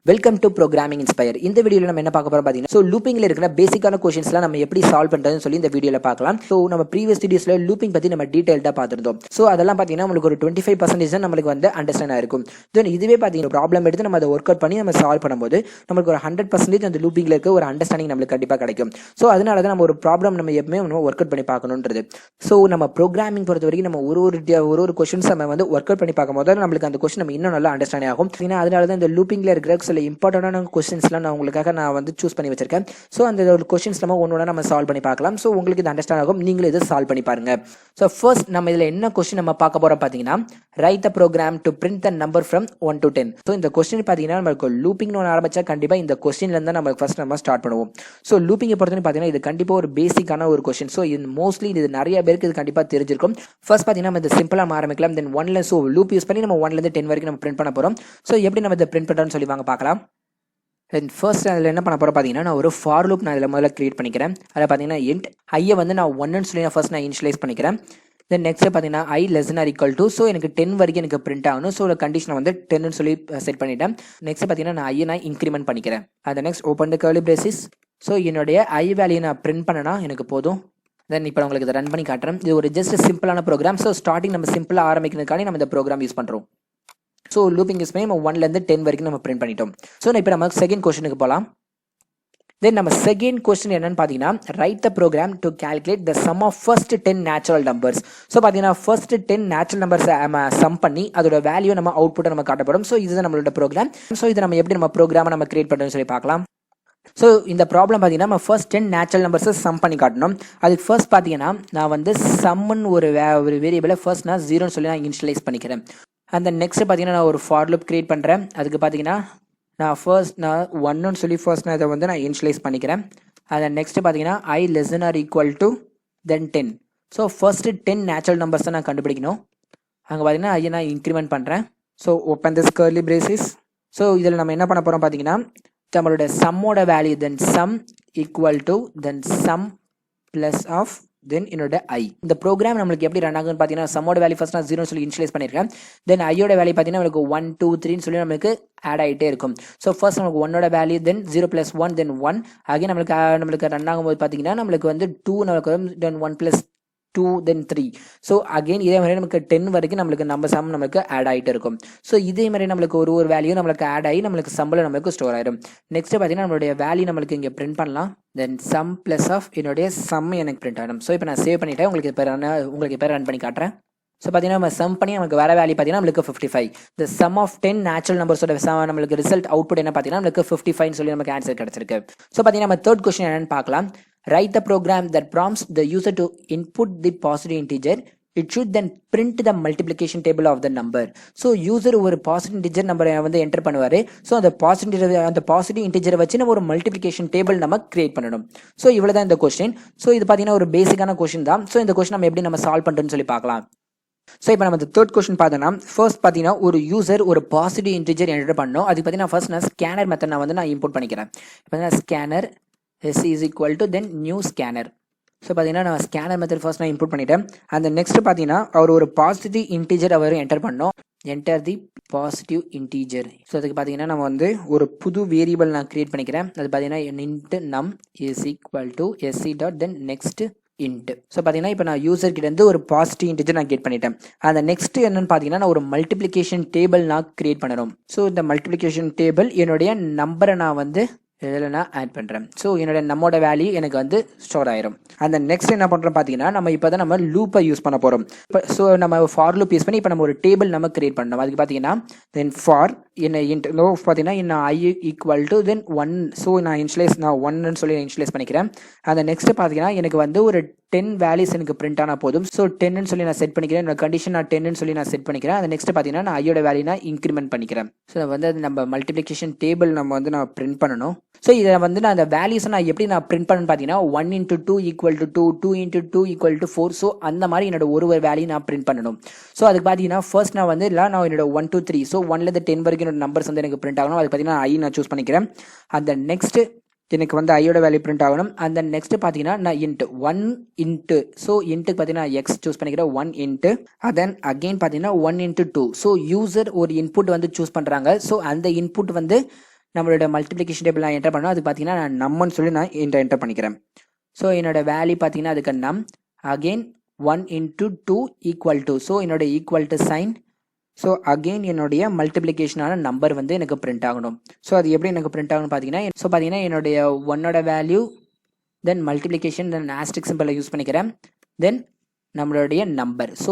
Welcome to programming inspire. இந்த வீடியோல நம்ம என்ன பார்க்க போறோம் பாத்தீங்கன்னா, சோ லூப்பிங்ல இருக்கிற பேசிக்கான क्वेश्चंसலாம் நம்ம எப்படி சால்வ் பண்றதுன்னு சொல்லி இந்த வீடியோல பார்க்கலாம். சோ நம்ம ப்ரீவியஸ் வீடியோஸ்ல லூப்பிங் பத்தி நம்ம டீடைலா பார்த்திருந்தோம். சோ அதெல்லாம் பாத்தீங்கன்னா உங்களுக்கு ஒரு 25% நமக்கு வந்து அண்டர்ஸ்டாண்ட் ஆயிருக்கும். தென் இதுவே பாத்தீங்கன்னா ப்ராப்ளம் எடுத்து நம்ம அதை ஒர்க் அவுட் பண்ணி நம்ம சால்வ் பண்ணும்போது நமக்கு ஒரு 100% அந்த லூப்பிங்ல இருக்க ஒரு அண்டர்ஸ்டாண்டிங் நமக்கு கண்டிப்பா கிடைக்கும். சோ அதனால தான் நம்ம ஒரு ப்ராப்ளம் நம்ம எப்பவுமே ஒர்க் அவுட் பண்ணி பார்க்கணும்ன்றது. சோ நம்ம ப்ரோக்ராமிங் பொறுத்த வரைக்கும் நம்ம ஒரு क्वेश्चंस நம்ம வந்து ஒர்க் அவுட் பண்ணி பார்க்கும்போது நமக்கு அந்த क्वेश्चन நம்ம இன்னும் நல்லா அண்டர்ஸ்டாண்ட் ஆகும். அதனால தான் இந்த லூப்பிங்ல இருக்கிற சில இம்பார்ட்டன்டான क्वेश्चंसலாம் நான் உங்களுக்காக நான் வந்து சூஸ் பண்ணி வச்சிருக்கேன். சோ அந்த क्वेश्चंस நம்ம ஒவ்வொண்ணா நம்ம சால்வ் பண்ணி பார்க்கலாம். சோ உங்களுக்கு இது அண்டர்ஸ்டாண்ட் ஆகும். நீங்களே இத சால்வ் பண்ணி பாருங்க. சோ ஃபர்ஸ்ட் நம்ம இதுல என்ன क्वेश्चन நம்ம பார்க்க போறோம் பாத்தீங்கன்னா, write the program to print the number from 1 to 10. So இந்த क्वेश्चन பாத்தீங்கன்னா நமக்கு லூப்பிங்னு ஒன்னு ஆரம்பிச்சா கண்டிப்பா இந்த क्वेश्चनல இருந்து நம்ம ஃபர்ஸ்ட் நம்ம ஸ்டார்ட் பண்ணுவோம். சோ லூப்பிங்கை பொறுத்தவரை பாத்தீங்கன்னா இது கண்டிப்பா ஒரு பேசிக்கான ஒரு क्वेश्चन. சோ இது மோஸ்ட்லி இது நிறைய பேருக்கு இது கண்டிப்பா தெரிஞ்சிருக்கும். ஃபர்ஸ்ட் பாத்தீங்கன்னா நம்ம இது சிம்பிளா ஆரம்பிக்கலாம். தென் 1ல சோ லூப் யூஸ் பண்ணி நம்ம 1ல இருந்து 10 வரைக்கும் நம்ம பிரிண்ட் பண்ண போறோம். சோ எப்படி நம்ம இத பிரிண்ட் பண்றோம்னு சொல்லி வாங்க பார்க்கலாம். தென் ஃபர்ஸ்ட் அதில் என்ன பண்ண போகிறோம் பார்த்தீங்கன்னா, நான் ஒரு ஃபார் லூப் நான் இதில் முதல்ல கிரியேட் பண்ணிக்கிறேன். அதில் பார்த்தீங்கன்னா இன்ட் ஐயை வந்து நான் 1ன்னு சொல்லி ஃபர்ஸ்ட் நான் இனிஷியலைஸ் பண்ணிக்கிறேன். தென் நெக்ஸ்ட் பார்த்தீங்கன்னா I less than or equal to, so எனக்கு 10 வரைக்கும் எனக்கு பிரிண்ட் ஆகணும். ஸோ ஒரு கண்டிஷனை வந்து 10ன்னு சொல்லி செட் பண்ணிட்டேன். நெக்ஸ்ட் பார்த்தீங்கன்னா நான் ஐயை நான் இன்க்ரிமெண்ட் பண்ணிக்கிறேன். அதை next open the curly braces. So என்னுடைய ஐ வேல்யூ நான் பிரிண்ட் பண்ணனா எனக்கு போதும். தென் இப்போ உங்களுக்கு இதை ரன் பண்ணி காட்டுறேன். இது ஒரு ஜஸ்ட் சிம்பிளான ப்ரோக்ராம். ஸோ ஸ்டார்டிங் நம்ம சிம்பிளாக ஆரம்பிக்கிறதுக்காண்டி நம்ம இந்த ப்ரோக்ராம் யூஸ் பண்ணுறோம். ஸோ லூப்பிங் யூஸ் பண்ணி நம்ம 1ல இருந்து 10 வரைக்கும் நம்ம பிரிண்ட் பண்ணிட்டோம். ஸோ இப்போ நம்ம செகண்ட் கொஸ்டினுக்கு போகலாம். தென் நம்ம செகண்ட் கொஸ்டின் என்னன்னு பார்த்தீங்கன்னா, write the program to calculate the sum of first 10 natural numbers. So பார்த்தீங்கன்னா ஃபர்ஸ்ட் 10 நேச்சுரல் நம்பர்ஸ் நம்ம சம் பண்ணி அதோட வேல்யூ நம்ம அவுட்புட்டை நம்ம காட்ட போகிறோம். ஸோ இதுதான் நம்மளோட ப்ரோக்ராம். ஸோ இதை நம்ம எப்படி நம்ம ப்ரோக்ராமை நம்ம கிரியேட் பண்ணுறோம்னு சொல்லி பார்க்கலாம். ஸோ இந்த ப்ராப்ளம் பார்த்தீங்கன்னா நம்ம ஃபர்ஸ்ட் 10 நேச்சுரல் நம்பர்ஸை சம் பண்ணி காட்டணும். அதுக்கு ஃபர்ஸ்ட் பார்த்தீங்கன்னா நான் வந்து சம்முன்னு ஒரு வேரியபிளை ஃபர்ஸ்ட் நான் 0ன்னு சொல்லி நான் இனிஷியலைஸ் பண்ணிக்கிறேன். அந்த நெக்ஸ்ட் பார்த்தீங்கன்னா நான் ஒரு ஃபார் லூப் கிரியேட் பண்ணுறேன். அதுக்கு பார்த்தீங்கன்னா நான் ஃபர்ஸ்ட் நான் 1ன்னு சொல்லி ஃபர்ஸ்ட் நான் இதை வந்து நான் இனிஷியலைஸ் பண்ணிக்கிறேன். அதை நெக்ஸ்ட் பார்த்தீங்கன்னா I less than or equal to than 10. So first 10 natural numbers தான் நான் கண்டுபிடிக்கணும். அங்கே பார்த்தீங்கன்னா ஐயை நான் இன்க்ரிமெண்ட் பண்ணுறேன். So open this curly braces. So இதில் நம்ம என்ன பண்ண போகிறோம் பார்த்தீங்கன்னா, நம்மளோட சம்மோட value then sum equal to then sum plus of then என்னோட ஐ. இந்த ப்ரோக்ராம் நம்மளுக்கு எப்படி ரன் ஆகுன்னு பார்த்தீங்கன்னா, சம்மோட வேல்யூ ஃபர்ஸ்ட் நான் 0 சொல்லி இனிஷியலைஸ் பண்ணியிருக்கேன். தென் ஐயோட வேல்யூ பார்த்தீங்கன்னா நமக்கு 1 2 3ன்னு சொல்லி நமக்கு ஆட் ஆகிட்டே இருக்கும். ஸோ ஃபர்ஸ்ட் நமக்கு 1ஓட வேல்யூ தென் 0 + 1 தென் 1 அகைன் நம்மளுக்கு ரன் ஆகும்போது பார்த்தீங்கன்னா நம்மளுக்கு வந்து 2 நமக்கு வரும். தென் 1 + 2 தென் 3. ஸோ அகெயின் இதே மாதிரி நமக்கு 10 வரைக்கும் நம்மளுக்கு நம்ம சம் நமக்கு ஆட் ஆகிட்டு இருக்கும். ஸோ இதே மாதிரி நம்மளுக்கு ஒரு வேல்யூ நம்மளுக்கு ஆட் ஆகி நம்மளுக்கு சம்பள நமக்கு ஸ்டோர் ஆயிடும். நெக்ஸ்ட் பார்த்தீங்கன்னா நம்மளுடைய வேல்யூ நம்மளுக்கு இங்கே பிரிண்ட் பண்ணலாம். தென் சம் பிளஸ் ஆஃப் என்னுடைய சம் எனக்கு பிரிண்ட் ஆகிடும். ஸோ இப்போ நான் சேவ் பண்ணிட்டேன். உங்களுக்கு இப்போ ரன் பண்ணி காட்டுறேன். ஸோ பார்த்தீங்கன்னா நம்ம சம் பண்ணி நமக்கு வர வேல்யூ பார்த்தீங்கன்னா நம்மளுக்கு 55. த சம் ஆஃப் 10 நேச்சுரல் நம்பர்ஸோட நம்மளுக்கு ரிசல்ட் அவுட்புட் என்ன பார்த்தீங்கன்னா நம்மளுக்கு 55 சொல்லி நமக்கு ஆன்சர் கிடைச்சிருக்கு. ஸோ பார்த்தீங்கன்னா நம்ம தேர்ட் கொஸ்டின் என்னன்னு பார்க்கலாம். Write the program that prompts the user to input the positive integer. It should then print the multiplication table of the number. So user ஒரு positive integer நம்பரை வந்து என்டர் பண்ணுவாரு. So அந்த positive இன்டிஜரை வச்சு நம்ம ஒரு மல்டிபிளிகேஷன் டேபிள் நம்ம create பண்ணணும். ஸோ இவ்வளவுதான் இந்த கொஸ்டின். ஸோ இது பார்த்தீங்கன்னா ஒரு பேசிக்கான கொஸ்டின் தான். ஸோ இந்த கொஸ்டின் நம்ம எப்படி நம்ம சால்வ் பண்றோம்னு சொல்லி பார்க்கலாம். ஸோ இப்போ நம்ம தேர்ட் கொஸ்டின் பார்த்தோம்னா, ஃபர்ஸ்ட் பார்த்தீங்கன்னா ஒரு யூசர் ஒரு பாசிட்டிவ் இன்டிஜர் என்டர் பண்ணணும். அதுக்கு பார்த்தீங்கன்னா ஃபர்ஸ்ட் நான் ஸ்கேனர் மெத்தட் நான் இம்போர்ட் பண்ணிக்கிறேன். இப்போ scanner s is equal to then new scanner. So பார்த்தீங்கன்னா நான் ஸ்கேனர் மெத்தட் ஃபர்ஸ்ட் நான் இம்போர்ட் பண்ணிட்டேன். அந்த நெக்ஸ்ட் பார்த்தீங்கன்னா அவர் ஒரு பாசிட்டிவ் இன்டீஜர் அவர் என்டர் பண்ணோம். என்டர் தி பாசிட்டிவ் இன்டீஜர். ஸோ அதுக்கு பார்த்தீங்கன்னா நம்ம வந்து ஒரு புது வேரியபிள் நான் கிரியேட் பண்ணிக்கிறேன். அது பார்த்தீங்கன்னா int num is equal to sc dot then next int. So பார்த்தீங்கன்னா இப்போ நான் யூசர் கிட்ட இருந்து ஒரு பாசிட்டிவ் இன்டிஜர் நான் கெட் பண்ணிட்டேன். அந்த நெக்ஸ்ட் என்னன்னு பார்த்தீங்கன்னா நான் ஒரு மல்டிபிளிகேஷன் டேபிள் நான் கிரியேட் பண்ணணும். ஸோ இந்த மல்டிபிளிகேஷன் டேபிள் என்னுடைய நம்பரை நான் வந்து இதில் நான் ஆட் பண்ணுறேன். ஸோ என்னோட நம்மோட வேல்யூ எனக்கு வந்து ஸ்டோர் ஆயிரும். அந்த நெக்ஸ்ட் என்ன பண்ணுறோம் பார்த்தீங்கன்னா நம்ம இப்போ தான் நம்ம லூப்பை யூஸ் பண்ண போகிறோம். இப்போ ஸோ நம்ம ஃபார் லூப் யூஸ் பண்ணி இப்போ நம்ம ஒரு டேபிள் நம்ம கிரியேட் பண்ணணும். அதுக்கு பார்த்தீங்கன்னா தென் ஃபார் என்ன பார்த்தீங்கன்னா என்ன I equal to then 1. So நான் 1ன்னு சொல்லி இனிஷியலைஸ் பண்ணிக்கிறேன். அந்த நெக்ஸ்ட் பார்த்தீங்கன்னா எனக்கு வந்து ஒரு 10 வேல்யூஸ் எனக்கு பிரிண்ட் ஆனால் போதும். ஸோ 10ன்னு சொல்லி நான் செட் பண்ணிக்கிறேன். என்னோட கண்டிஷன் நான் 10ன்னு சொல்லி நான் செட் பண்ணிக்கிறேன். அந்த நெக்ஸ்ட் பார்த்தீங்கன்னா நான் ஐயோட வேல்யூ நான் இன்க்ரிமெண்ட் பண்ணிக்கிறேன். ஸோ வந்து நம்ம மல்டிபிளிகேஷன் டேபிள் நம்ம வந்து நான் பிரிண்ட் பண்ணணும். ஸோ இதை வந்து நான் அந்த வேல்யூஸை நான் எப்படி நான் பிரிண்ட் பண்ணணும்னு பார்த்தீங்கன்னா 1 × 2 = 2, 2 × 2 = 4. ஸோ அந்த மாதிரி என்னோட ஒரு வேல்யூ நான் பிரிண்ட் பண்ணணும். ஸோ அதுக்கு பார்த்தீங்கன்னா ஃபர்ஸ்ட் நான் வந்து நான் என்னோட 1 2 3 ஸோ 1லேருந்து 10 வரைக்கும் என்னோட நம்பர்ஸ் வந்து எனக்கு பிரிண்ட் ஆகணும். அது பார்த்தீங்கன்னா ஐ நான் சூஸ் பண்ணிக்கிறேன். அந்த நெக்ஸ்ட் எனக்கு வந்து ஐயோட வேல்யூ பிரிண்ட் ஆகணும். அந்த நெக்ஸ்ட் பார்த்தீங்கன்னா நான் இன்ட் 1 இன்ட்டு ஸோ இன்ட்டுக்கு பார்த்தீங்கன்னா எக்ஸ் சூஸ் பண்ணிக்கிறேன் 1 இன்ட்டு அதன் அகெயின் பார்த்தீங்கன்னா 1 × 2. ஸோ யூசர் ஒரு இன்புட் வந்து சூஸ் பண்ணுறாங்க. ஸோ அந்த இன்புட் வந்து நம்மளோட மல்டிப்ளிகேஷன் டேபிள் நான் என்டர் பண்ணணும். அதுக்கு பார்த்தீங்கன்னா நான் நம்மன்னு சொல்லி நான் என்டர் பண்ணிக்கிறேன். ஸோ என்னோட வேல்யூ பார்த்தீங்கன்னா அதுக்கு நம் again 1 into 2 equal to. So என்னோட equal to sign. So again என்னுடைய மல்டிப்ளிகேஷனான நம்பர் வந்து எனக்கு பிரிண்ட் ஆகணும். ஸோ அது எப்படி எனக்கு பிரிண்ட் ஆகணும் பார்த்தீங்கன்னா என்னுடைய ஒன்னோட வேல்யூ தென் மல்டிப்ளிகேஷன் தென் ஆஸ்ட்ரிக் சிம்பிளை யூஸ் பண்ணிக்கிறேன். தென் நம்மளுடைய நம்பர். ஸோ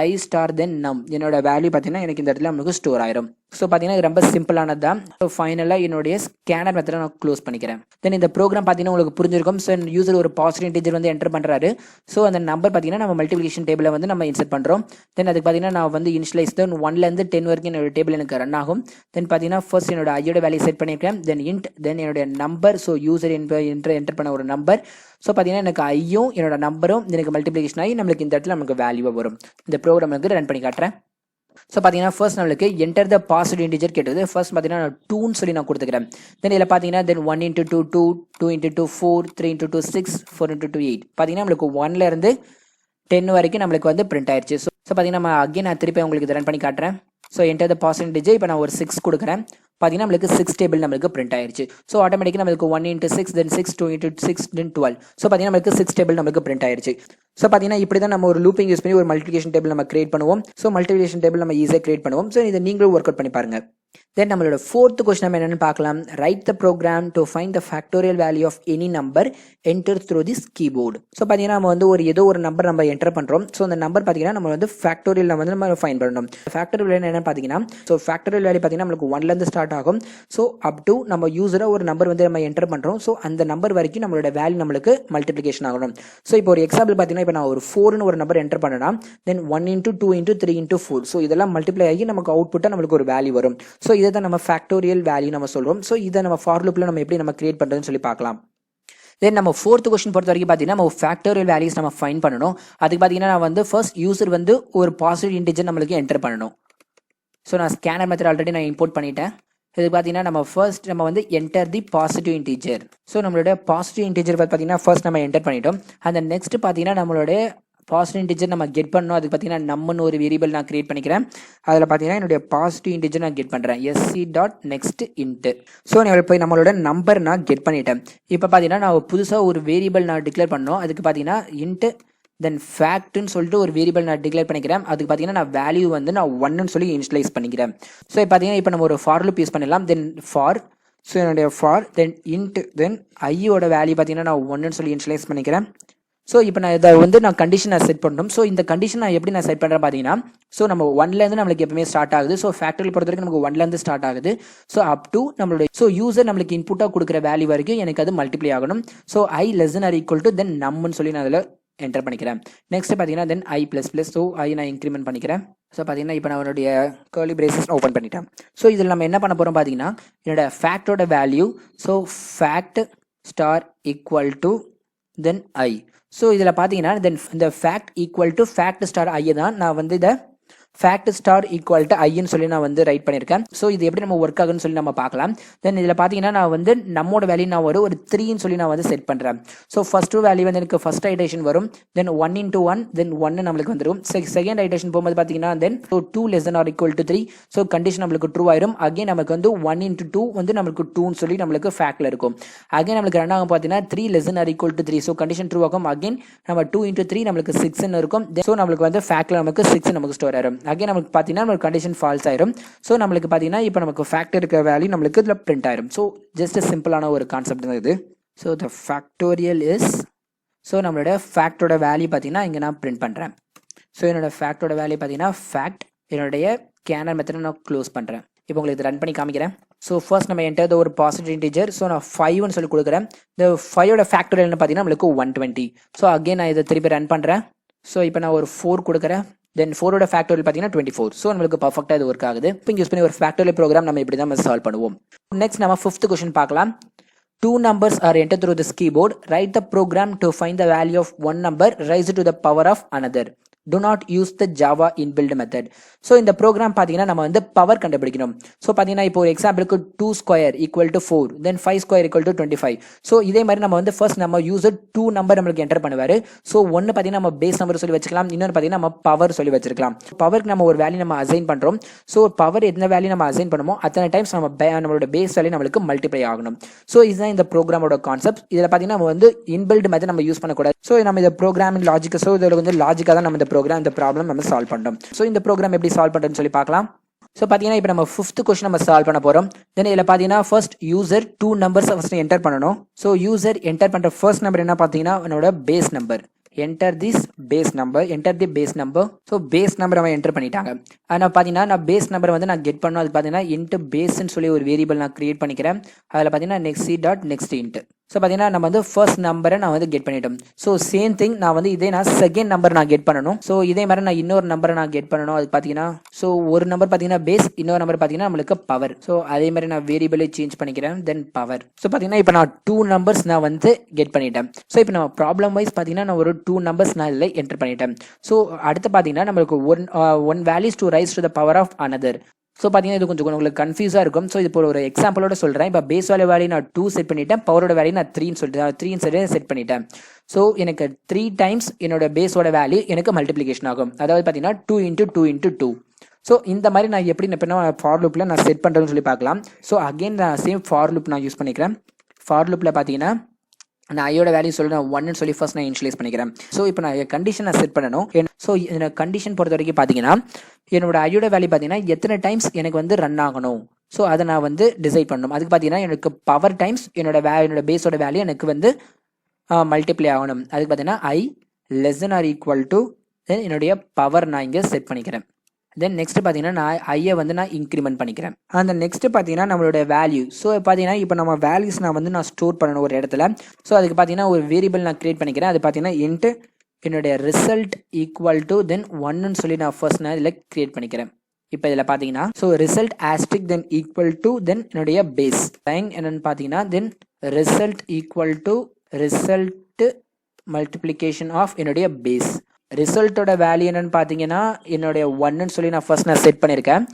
ஐ ஸ்டார் தென் நம் என்னோட வேல்யூ பார்த்தீங்கன்னா எனக்கு இந்த இடத்துல நமக்கு ஸ்டோர் ஆயிரும். ஸோ பார்த்தீங்கன்னா இது ரொம்ப சிம்பிளானது தான். ஸோ ஃபைனலாக என்னுடைய ஸ்கேனர் மெத்தடை நான் க்ளோஸ் பண்ணிக்கிறேன். தென் இந்த ப்ரோக்ராம் பார்த்தீங்கன்னா உங்களுக்கு புரிஞ்சிருக்கும். ஸோ யூசர் ஒரு பாசிட்டிவ் இன்டிஜர் வந்து என்டர் பண்ணுறாரு. ஸோ அந்த நம்பர் பார்த்தீங்கன்னா நம்ம மல்டிப்ளிகேஷன் டேபிளை வந்து நம்ம இன்சர்ட் பண்ணுறோம். தென் அதுக்கு பார்த்தீங்கன்னா நான் வந்து இனிஷியலைஸ் தென் 1லேருந்து 10 வரைக்கும் என்னோட டேபிள் எனக்கு ரன் ஆகும். தென் பார்த்தீங்கன்னா ஃபர்ஸ்ட் என்னோட ஐயோட வேல்யூ செட் பண்ணியிருக்கேன். தென் இன்ட் தென் என்னுடைய நம்பர். ஸோ யூசர் என்டர் பண்ண ஒரு நம்பர். ஸோ பார்த்தீங்கன்னா எனக்கு ஐயும் என்னோட நம்பரும் எனக்கு மல்டிப்ளிகேஷன் ஆகி நம்மளுக்கு இந்த இடத்துல நமக்கு வேல்யூவாக வரும். இந்த ப்ரோக்ராம் வந்து ரன் பண்ணி காட்டுறேன். ஸோ பார்த்தீங்கன்னா ஃபர்ஸ்ட் நம்மளுக்கு என்டர் த பாசிட்டிவ் இன்டிஜர் கேட்டது. ஃபர்ஸ்ட் பார்த்தீங்கன்னா நான் 2ன்னு சொல்லி நான் கொடுத்துக்கிறேன். தென் இதில் பார்த்தீங்கன்னா தென் 1 into 2 2, 2 into 2 4, 3 into 2 6, 4 into 2 8. பார்த்தீங்கன்னா நம்மளுக்கு 1லேருந்து 10 வரைக்கும் நம்மளுக்கு வந்து பிரிண்ட் ஆயிடுச்சு. ஸோ பார்த்தீங்கன்னா நம்ம அகைன் நான் திருப்பி உங்களுக்கு இதை ரன் பண்ணி காட்டுறேன். So enter the positive integer. இப்போ நான் ஒரு 6 கொடுக்குறேன். பார்த்தீங்கன்னா நம்மளுக்கு 6 டேபிள் நம்மளுக்கு பிரிண்ட் ஆயிருச்சு. ஸோ ஆட்டோமேட்டிக்காக நம்மளுக்கு 1 into 6 தென் 6 2 into 6 தென் 12. ஸோ பார்த்தீங்கன்னா நம்மளுக்கு 6 டேபிள் நம்மளுக்கு பிரிண்ட் ஆயிருச்சு. ஸோ பார்த்தீங்கன்னா இப்படி தான் நம்ம ஒரு லூப்பிங் யூஸ் பண்ணி ஒரு மல்டிப்ளிகேஷன் டேபிள் நம்ம கிரியேட் பண்ணுவோம். ஸோ மல்டிப்ளிகேஷன் டேபிள் நம்ம ஈஸியாக கிரியேட் பண்ணுவோம். ஸோ இதை நீங்களும் ஒர்க் அவுட் பண்ணி பாருங்க. தென் நம்மளோட ஃபோர்த் கொஸ்டின் நம்ம என்னன்னு பார்க்கலாம். Write the program to find the factorial value of any number enter through this keyboard. So பார்த்தீங்கன்னா நம்ம வந்து ஏதோ ஒரு நம்பர் நம்ம என்டர் பண்ணுறோம். ஸோ அந்த நம்பர் பார்த்தீங்கன்னா நம்ம வந்து ஃபேக்டோரியல் வந்து நம்ம ஃபைண்ட் பண்ணணும். ஃபேக்டோரியல் வேல்யூ என்னன்னு பார்த்தீங்கன்னா ஸோ ஃபேக்டோரியல் வேல்யூ பார்த்தீங்கன்னா நம்மளுக்கு 1லேருந்து ஸ்டார்ட் ஆகும். ஸோ அப் டு நம்ம யூஸராக ஒரு நம்பர் வந்து நம்ம என்டர் பண்ணுறோம். ஸோ அந்த நம்பர் வரைக்கும் நம்மளோட வேல்யூ நம்மளுக்கு மல்டிப்ளிகேஷன் ஆகணும். ஸோ இப்போ ஒரு எக்ஸாம்பிள் பார்த்தீங்கன்னா இப்போ நான் ஒரு 4ன்னு ஒரு நம்பர் என்டர் பண்ணனா தென் 1 into 2 into 3 into 4. ஸோ இதெல்லாம் மல்டிப்ளை ஆகி நமக்கு அவுட்புட்டாக நம்மளுக்கு ஒரு வேல்யூ வரும். ஸோ இதை தான் நம்ம ஃபேக்டோரியல் வேல்யூ நம்ம சொல்றோம். ஸோ இதை நம்ம ஃபார் லூப்ல நம்ம எப்படி நம்ம கிரியேட் பண்றதுன்னு சொல்லி பார்க்கலாம். தென் நம்ம ஃபோர்த் கொஸ்டின் பொறுத்த வரைக்கும் பார்த்தீங்கன்னா நம்ம ஃபேக்டோரியல் வேல்யூஸ் நம்ம ஃபைண்ட் பண்ணணும். அதுக்கு பார்த்தீங்கன்னா நான் வந்து ஃபர்ஸ்ட் யூசர் வந்து ஒரு பாசிட்டிவ் இன்டிஜர் நம்மளுக்கு என்டர் பண்ணணும். ஸோ நான் ஸ்கேனர் மெத்தட் ஆல்ரெடி நான் இம்போர்ட் பண்ணிட்டேன். இதுக்கு பார்த்தீங்கன்னா நம்ம ஃபர்ஸ்ட் நம்ம வந்து என்டர் தி பாசிட்டிவ் இன்டிஜர். ஸோ நம்மளோட பாசிட்டிவ் இன்டிஜர் பார்த்தீங்கன்னா ஃபர்ஸ்ட் நம்ம என்டர் பண்ணிட்டோம். அந்த நெக்ஸ்ட் பார்த்தீங்கன்னா நம்மளோட பாசிட்டிவ் இன்டிஜர் நம்ம கெட் பண்ணணும். அதுக்கு பார்த்தீங்கன்னா நம்மன்னு ஒரு வேரியபிள் நான் கிரியேட் பண்ணிக்கிறேன். அதில் பார்த்தீங்கன்னா என்னுடைய பாசிட்டிவ் இன்டிஜர் நான் கெட் பண்ணுறேன். sc.next_int. ஸோ நான் போய் நம்மளோட நம்பர் நான் கெட் பண்ணிட்டேன். இப்போ பார்த்தீங்கன்னா நான் புதுசாக ஒரு வேரியபிள் நான் டிக்ளேர் பண்ணோம். அதுக்கு பார்த்தீங்கன்னா int தென் ஃபேக்ட்னு சொல்லிட்டு ஒரு வேரியபிள் நான் டிக்ளேர் பண்ணிக்கிறேன். அதுக்கு பார்த்தீங்கன்னா நான் வேல்யூ வந்து நான் 1ன்னு சொல்லி இனிஷியலைஸ் பண்ணிக்கிறேன். ஸோ பார்த்தீங்கன்னா இப்போ நம்ம ஒரு ஃபார் லூப் யூஸ் பண்ணிடலாம். தென் ஃபார் ஸோ என்னுடைய ஃபார் தென் int தென் ஐயோட வேல்யூ பார்த்தீங்கன்னா நான் 1ன்னு சொல்லி இனிஷியலைஸ் பண்ணிக்கிறேன். ஸோ இப்போ நான் இதை வந்து நான் கண்டிஷன் நான் செட் பண்ணணும். ஸோ இந்த கண்டிஷன் நான் எப்படி நான் செட் பண்ணுறேன் பார்த்தீங்கன்னா ஸோ நம்ம 1லேருந்து நம்மளுக்கு எப்பவுமே ஸ்டார்ட் ஆகுது. ஸோ ஃபேக்டரியில் பொறுத்த வரைக்கும் நமக்கு 1லேருந்து ஸ்டார்ட் ஆகுது. ஸோ அப் டு நம்மளுடைய ஸோ யூசர் நம்மளுக்கு இன்புட்டாக கொடுக்குற வேல்யூ வரைக்கும் எனக்கு அது மல்டிப்ளை ஆகணும். So i less than or equal to தென் நம்மன்னு சொல்லி நான் அதில் என்டர் பண்ணிக்கிறேன். நெக்ஸ்ட் பார்த்தீங்கன்னா தென் i ++. ஸோ ஐ நான் இன்க்ரிமெண்ட் பண்ணிக்கிறேன். ஸோ பார்த்தீங்கன்னா இப்போ நான் என்னுடைய கர்லி பிரேசஸ் ஓப்பன் பண்ணிட்டேன். ஸோ இதில் நம்ம என்ன பண்ண போகிறோம் பார்த்தீங்கன்னா என்னோட ஃபேக்டோட value so fact star equal to then i. So இதில் பார்த்தீங்கன்னா தென் இந்த fact equal to fact star I தான் நான் வந்து இதை ஃபேக்ட் ஸ்டார் ஈக்குவல் டு ஐன்னு சொல்லி நான் வந்து ரைட் பண்ணியிருக்கேன். ஸோ இது எப்படி நம்ம ஒர்க் ஆகுன்னு சொல்லி நம்ம பார்க்கலாம். தென் இதில் பார்த்தீங்கன்னா நான் வந்து நம்மோட வேல்யூ நான் ஒரு 3ன்னு சொல்லி நான் வந்து செட் பண்ணுறேன். ஸோ ஃபர்ஸ்ட் வேல்யூ வந்து எனக்கு ஃபர்ஸ்ட் ஐடேஷன் வரும். தென் 1 into 1 தென் 1 நம்மளுக்கு வந்துடும். செகண்ட் ஐடேஷன் போகும்போது பார்த்தீங்கன்னா தென் so 2 less than or equal to 3. So condition நம்மளுக்கு ட்ரூ ஆயிரும். அகைன் நமக்கு வந்து 1 into 2 வந்து நம்மளுக்கு 2ன்னு சொல்லி நம்மளுக்கு ஃபேக்ட்ல இருக்கும். அகைன் நம்மளுக்கு ரன் ஆகும் பார்த்தீங்கன்னா 3 less than or equal to 3. So condition true ஆகும். அகைன் நம்ம 2 into 3 நம்மளுக்கு 6ன்னு இருக்கும். ஸோ நம்மளுக்கு வந்து ஃபேக்ட்ல நமக்கு 6 நமக்கு ஸ்டோர் ஆயிரும். அகைன் நமக்கு பார்த்தீங்கன்னா நமக்கு கண்டிஷன் ஃபால்ஸ் ஆயிரும். ஸோ நம்மளுக்கு பார்த்தீங்கன்னா இப்போ நமக்கு ஃபேக்டர் இருக்கிற வேல்யூ நம்மளுக்கு இதில் பிரிண்ட் ஆயிரும். ஸோ ஜஸ்ட் சிம்பிளான ஒரு கான்செப்ட் தான் இது. So the factorial is so நம்மளோட ஃபேக்டோட வேல்யூ பார்த்தீங்கன்னா இங்கே நான் பிரிண்ட் பண்ணுறேன். ஸோ என்னோட ஃபேக்டோட வேல்யூ பார்த்தீங்கன்னா ஃபேக்ட் என்னுடைய ஸ்கேனர் மெத்தட் நான் க்ளோஸ் பண்ணுறேன். இப்போ உங்களுக்கு இது ரன் பண்ணி காமிக்கிறேன். ஸோ ஃபர்ஸ்ட் நம்ம என்டர் ஒரு பாசிட்டிவ் இன்டிஜர். ஸோ நான் 5ன்னு சொல்லி கொடுக்குறேன். இந்த 5ஓட ஃபேக்டோரியல் பார்த்தீங்கன்னா நம்மளுக்கு 120. ஸோ அகைன் நான் இதை திருப்பி ரன் பண்ணுறேன். ஸோ இப்போ நான் ஒரு 4 கொடுக்குறேன். தென் 4ஓட ஃபேக்டோரியல் பார்த்தீங்கன்னா 24. ஸோ நம்மளுக்கு பர்ஃபெக்டாக இது ஒர்க் ஆகுது. இப்போ யூஸ் பண்ணி ஒரு ஃபேக்டோரியல் ப்ரோக்ராம் நம்ம இப்படி தான் சால்வ் பண்ணுவோம். நெக்ஸ்ட் நம்ம 5th கொஸ்டின் பார்க்கலாம். 2 numbers are entered through this keyboard. Write the program to find the value of one number, raise it to the power of another. do not use the Java inbuilt method. So இந்த program பார்த்தீங்கன்னா நம்ம வந்து power கண்டுபிடிக்கணும். So பார்த்தீங்கன்னா இப்போ ஒரு எக்ஸாம்பிளுக்கு 2 square equal to 4 then 5 square equal to 25. So இதே மாதிரி நம்ம வந்து ஃபர்ஸ்ட் நம்ம யூசர் 2 நம்பர் நம்மளுக்கு என்டர் பண்ணுவார். ஸோ ஒன்று பார்த்தீங்கன்னா நம்ம பேஸ் நம்பர் சொல்லி வச்சுக்கலாம், இன்னொன்று பார்த்தீங்கன்னா நம்ம பவர் சொல்லி வச்சிருக்கலாம். பவருக்கு நம்ம ஒரு வேல்யூ நம்ம அசைன் பண்ணுறோம். ஸோ பவர் எந்த வேல்யூ நம்ம அசைன் பண்ணுமோ அத்தனை டைம்ஸ் நம்மளோட பேஸ் வேல்யூ நம்மளுக்கு மல்டிப்ளை ஆகணும். ஸோ இதுதான் இந்த ப்ரோக்ராமோட கான்செப்ட். இதில் பார்த்தீங்கன்னா நம்ம வந்து இன்பில்ட் மெத்தட் நம்ம யூஸ் பண்ணக்கூடாது. ஸோ நம்ம இந்த ப்ரோக்ராமிங் லாஜிக், ஸோ இதில் வந்து லாஜிக்காக தான் நம்ம இந்த ப்ராப்ளம் நம்ம சால்வ் பண்ணுறோம். ஸோ இந்த ப்ரோக்ராம் எப்படி சால்வ் பண்ணுறதுன்னு சொல்லி பார்க்கலாம். ஸோ பார்த்தீங்கன்னா இப்போ நம்ம 5th கொஸ்டின் நம்ம சால்வ் பண்ண போகிறோம். தென் இதில் பார்த்தீங்கன்னா first user 2 numbers first enter பண்ணணும். ஸோ யூசர் என்டர் பண்ணுற ஃபர்ஸ்ட் நம்பர் என்ன பார்த்தீங்கன்னா என்னோட base number. Enter the base number. So base number அவன் என்டர் பண்ணிட்டாங்க. ஆனால் பார்த்தீங்கன்னா நான் பேஸ் நம்பர் வந்து நான் கெட் பண்ணணும். அது பார்த்தீங்கன்னா இன்ட்டு பேஸ்ன்னு சொல்லி ஒரு வேரியபிள் நான் கிரியேட் பண்ணிக்கிறேன். அதில் பார்த்தீங்கன்னா next இன்ட்டு. ஸோ பார்த்தீங்கன்னா நம்ம வந்து ஃபர்ஸ்ட் நம்பரை நான் வந்து கெட் பண்ணிட்டோம். ஸோ சேம் திங் நான் வந்து செகண்ட் நம்பர் நான் கெட் பண்ணணும். ஸோ இதே மாதிரி நான் இன்னொரு நம்பரை நான் கெட் பண்ணணும். அது பார்த்தீங்கன்னா ஸோ ஒரு நம்பர் பார்த்தீங்கன்னா பேஸ், இன்னொரு நம்பர் பார்த்தீங்கன்னா நம்மளுக்கு பவர். ஸோ அதே மாதிரி நான் வேரியபிளை சேஞ்ச் பண்ணிக்கிறேன், தென் பவர். ஸோ பார்த்தீங்கன்னா இப்போ நான் 2 நம்பர்ஸ் நான் வந்து கெட் பண்ணிட்டேன். ஸோ இப்போ நம்ம ப்ராப்ளம் வைஸ் பார்த்தீங்கன்னா நான் ஒரு 2 நம்பர்ஸ் நான் இதில் என்டர் பண்ணிட்டேன். ஸோ அடுத்து பார்த்தீங்கன்னா நம்மளுக்கு one values to raise to the power of another. So பார்த்தீங்கன்னா இது கொஞ்சம் உங்களுக்கு கன்ஃபியூஸாக இருக்கும். ஸோ இப்போ ஒரு எக்ஸாம்பிளோட சொல்கிறேன். இப்போ பேஸ் வேல்யூ நான் 2 செட் பண்ணிட்டேன், பவரோட வேல்யூ நான் 3 செட் பண்ணிட்டேன். ஸோ எனக்கு 3 டைம்ஸ் என்னோட பேஸோட வேல்யூ எனக்கு மல்டிப்ளிகேஷன் ஆகும். அதாவது பார்த்தீங்கன்னா 2 × 2 × 2. ஸோ இந்த மாதிரி நான் எப்படி ஃபார் லூப்பில் நான் செட் பண்ணுறேன்னு சொல்லி பார்க்கலாம். ஸோ அகெயின் நான் சேம் ஃபார் லூப் நான் யூஸ் பண்ணிக்கிறேன். ஃபார் லூப்பில் பார்த்தீங்கன்னா நான் ஐயோட வேல்யூ சொல்லி நான் 1ன்னு சொல்லி ஃபர்ஸ்ட் நான் இனிஷியலைஸ் பண்ணிக்கிறேன். ஸோ இப்போ நான் கண்டிஷன் நான் செட் பண்ணணும். ஸோ இந்த கண்டிஷன் பொறுத்த வரைக்கும் பார்த்தீங்கன்னா என்னோட ஐயோட வேல்யூ பார்த்தீங்கன்னா எத்தனை டைம்ஸ் எனக்கு வந்து ரன் ஆகணும். ஸோ அதை நான் வந்து டிசைட் பண்ணணும். அதுக்கு பார்த்தீங்கன்னா எனக்கு பவர் டைம்ஸ் என்னோட பேஸோட வேல்யூ எனக்கு வந்து மல்டிப்ளை ஆகணும். அதுக்கு பார்த்தீங்கன்னா I <= தென் என்னுடைய பவர் நான் இங்கே செட் பண்ணிக்கிறேன். தென் நெக்ஸ்ட் பார்த்தீங்கன்னா நான் ஐயை வந்து நான் இன்க்ரிமெண்ட் பண்ணிக்கிறேன். அந்த நெக்ஸ்ட் பார்த்தீங்கன்னா நம்மளோட வேல்யூ. ஸோ பார்த்தீங்கன்னா இப்போ நம்ம வேல்யூஸ் நான் ஸ்டோர் பண்ணணும் ஒரு இடத்துல. ஸோ அதுக்கு பார்த்தீங்கன்னா ஒரு வேரியபிள் நான் கிரியேட் பண்ணிக்கிறேன். அது பார்த்தீங்கன்னா இன்ட்டு என்னுடைய ரிசல்ட் = தென் 1ன்னு சொல்லி நான் ஃபர்ஸ்ட் நான் இதில் கிரியேட் பண்ணிக்கிறேன். இப்போ இதில் பார்த்தீங்கன்னா ஸோ ரிசல்ட் * தென் = தென் என்னுடைய பேஸ் லைன் என்னன்னு பார்த்தீங்கன்னா தென் ரிசல்ட் மல்டிப்ளிகேஷன் ஆஃப் என்னுடைய பேஸ். ரிசல்ட்டோட வேல்யூ என்னன்னு பார்த்தீங்கன்னா என்னுடைய 1ன்னு சொல்லி நான் ஃபர்ஸ்ட் நான் செட் பண்ணியிருக்கேன்.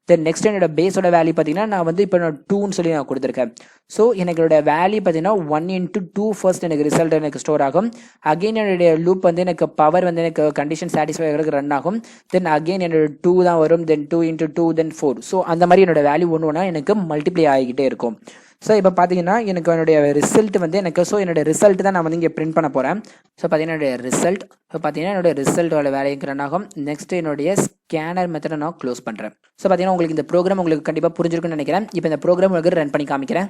தென் நெக்ஸ்ட் என்னோட பேஸோட வேல்யூ பார்த்தீங்கன்னா நான் வந்து இப்போ 2ன்னு சொல்லி நான் கொடுத்துருக்கேன். ஸோ என்னோட வேல்யூ பார்த்தீங்கன்னா 1 × 2 ஃபர்ஸ்ட் எனக்கு ரிசல்ட் எனக்கு ஸ்டோர் ஆகும். அகெயின் என்னுடைய லூப் வந்து எனக்கு பவர் வந்து எனக்கு கண்டிஷன் சாட்டிஸ்ஃபை ஆகிறதுக்கு ரன் ஆகும். தென் அகெயின் என்னோட 2 தான் வரும், தென் 2 × 2 தென் 4. ஸோ அந்த மாதிரி என்னோட வேல்யூ ஒன்று எனக்கு மல்டிப்ளை ஆகிக்கிட்டே இருக்கும். ஸோ இப்போ பார்த்தீங்கன்னா எனக்கு என்னுடைய ரிசல்ட் வந்து என்னோட ரிசல்ட் தான் நான் வந்து இங்கே பிரிண்ட் பண்ண போகிறேன். ஸோ பார்த்தீங்கன்னா என்னுடைய ரிசல்ட் என்னோட ரிசல்ட்டோட வேலைக்கு ரன் ஆகும். நெக்ஸ்ட் என்னுடைய ஸ்கேனர் மெத்தடை நான் க்ளோஸ் பண்ணுறேன். ஸோ பார்த்தீங்கன்னா உங்களுக்கு இந்த ப்ரோக்ராம் உங்களுக்கு கண்டிப்பாக புரிஞ்சிருக்குன்னு நினைக்கிறேன். இப்போ இந்த ப்ரோக்ராம் உங்களுக்கு ரன் பண்ணி காமிக்கிறேன்.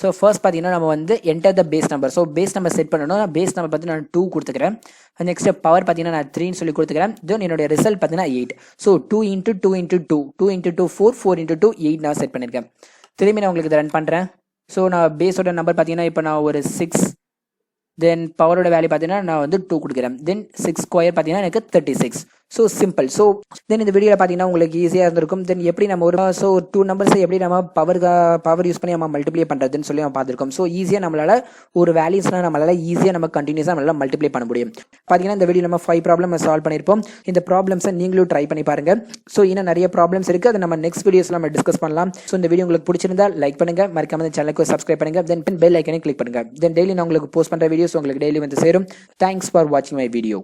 ஸோ ஃபர்ஸ்ட் பார்த்தீங்கன்னா நம்ம வந்து enter the base number. So base number set பண்ணணும். பேஸ் நம்பர் பார்த்து நான் 2 கொடுத்துக்கிறேன். நெக்ஸ்ட் பவர் பார்த்தீங்கன்னா நான் 3ன்னு சொல்லி கொடுத்துக்கிறேன். தென் என்னோட ரிசல்ட் பார்த்தீங்கன்னா 8. ஸோ 2 × 2 × 2 2 × 2 4 4 × 2 8 நான் செட் பண்ணியிருக்கேன். திரும்பி நான் உங்களுக்கு இதை ரன் பண்ணுறேன். ஸோ நான் பேஸோட நம்பர் பார்த்தீங்கன்னா இப்போ நான் ஒரு 6, தென் பவரோட வேல்யூ பார்த்தீங்கன்னா நான் வந்து 2 கொடுக்குறேன். தென் 6 ஸ்கொயர் பார்த்தீங்கன்னா எனக்கு 36. So simple. ஸோ தென் இந்த வீடியோவில் பார்த்தீங்கன்னா உங்களுக்கு ஈஸியாக இருந்திருக்கும். தென் எப்படி நம்ம ஒரு 2 நம்பர்ஸை எப்படி நம்ம பவர் யூஸ் பண்ணி நம்ம மல்டிப்ளை பண்ணுறதுன்னு சொல்லி நம்ம பார்த்துருக்கோம். ஸோ ஈஸியாக நம்மளால் ஒரு வேல்யூஸ்லாம் நம்மளால் ஈஸியாக நம்ம கண்டினியூஸாக நம்மளால் மல்டிப்ளை பண்ண முடியும். பார்த்தீங்கன்னா இந்த வீடியோ நம்ம 5 ப்ராப்ளம் சால்வ் பண்ணியிருப்போம். இந்த ப்ராப்ளம்ஸை நீங்களும் ட்ரை பண்ணி பாருங்கள். ஸோ இன்னும் நிறைய ப்ராப்ளம்ஸ் இருக்குது, அதை நம்ம நெக்ஸ்ட் வீடியோஸில் நம்ம டிஸ்கஸ் பண்ணலாம். ஸோ இந்த வீடியோ உங்களுக்கு பிடிச்சிருந்தா லைக் பண்ணுங்கள், மறக்காம இந்த சேனலுக்கு சப்ஸ்கிரைப் பண்ணுங்கள், தென் பெல் ஐக்கனை கிளிக் பண்ணுங்கள். தென் டெய்லி நான் உங்களுக்கு போஸ்ட் பண்ணுற வீடியோஸ் உங்களுக்கு டெய்லி வந்து சேரும். தேங்க்ஸ் ஃபார் வாட்சிங் மை வீடியோ.